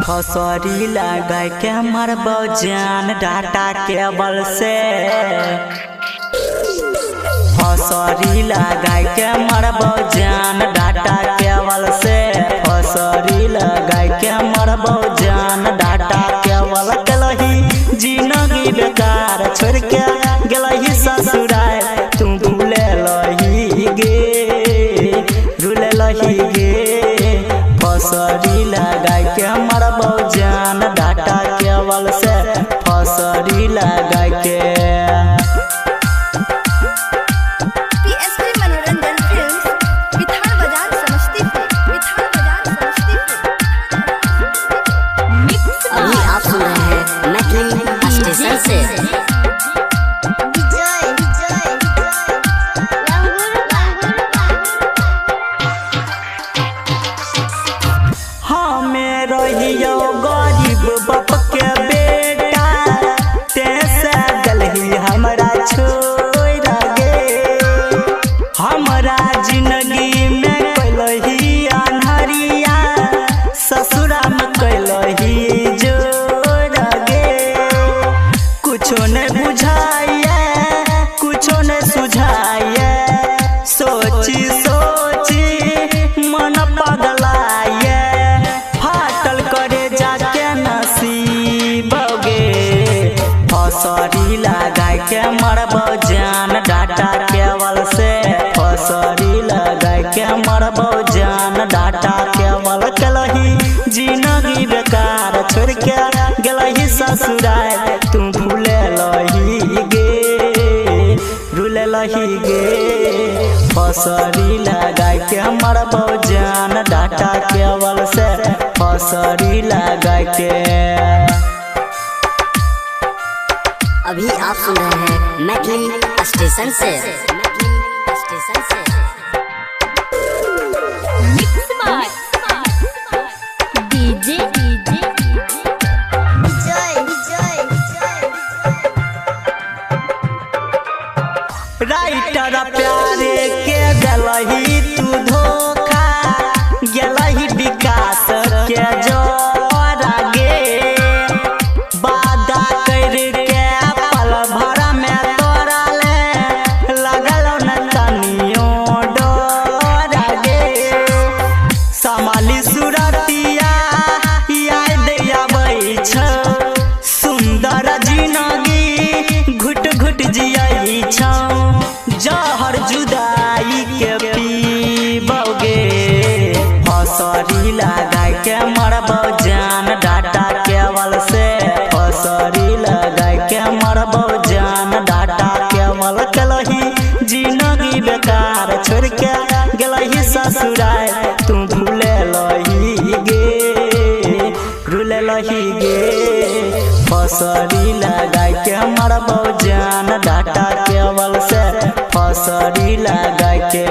फसरी लगा के मरबो जान डाटा केबल से। फसरी लगा के मरबो जान डाटा केबल से। फसरी लगा के मरबो जान डाटा केबल कलही जिंदगी बेकार छोड़ के गेलही ससुराल तू भूले लही गे रुले लही गे। फसरी लगा के मरबो जान डाटा केबल से। फसरी लगा के अभी आप सुन रहे हैं मैथिली स्टेशन से। हमें रहियो गरीब बाप के बेटा तेसे गलही हमरा छोड़ गे। हमरा जिंदगी में कैलही अनहरिया ससुरा में कैलही जोड़ गे। कुछो ने बुझाइए कुछो ने सुझाइए सोची सोची मन पगलाइए। फाटल करे जाके नसीब गे। फसरी लगा के मरबो जान डाटा केबल से। फसरी लगा के मरबो जान डाटा केबल कलही जिंदगी बेकार छोड़ के गेलही ससुराल तू भूले लही गे रुले लही गे। फसरी लगा के मरबो जान डाटा केबल से। फसरी लगा के अभी आप सुन रहे हैं मैथिली स्टेशन से। स्टेशन से राइटर प्यारे के गलही तू धोखा गेलही विकास के जोरा गे। वादा कर के पल भर में तोरा ले लगल न तनियो डोरा गे। समाली सुरतिया याद आबै छ सुंदर जिंदगी घुट घुट जियै छ। जहर जुदाई के पीबोगे। फसरी लगा के मरबो जान डाटा केबल से। फसरी लगा के मरबो जान डाटा केबल कलही जिंदगी बेकार छोड़ के गेलही ससुराल तू भूले लही गे रुले लही गे। फसरी लगा के मरबो जान डाटा केबल से। फसरी लगा के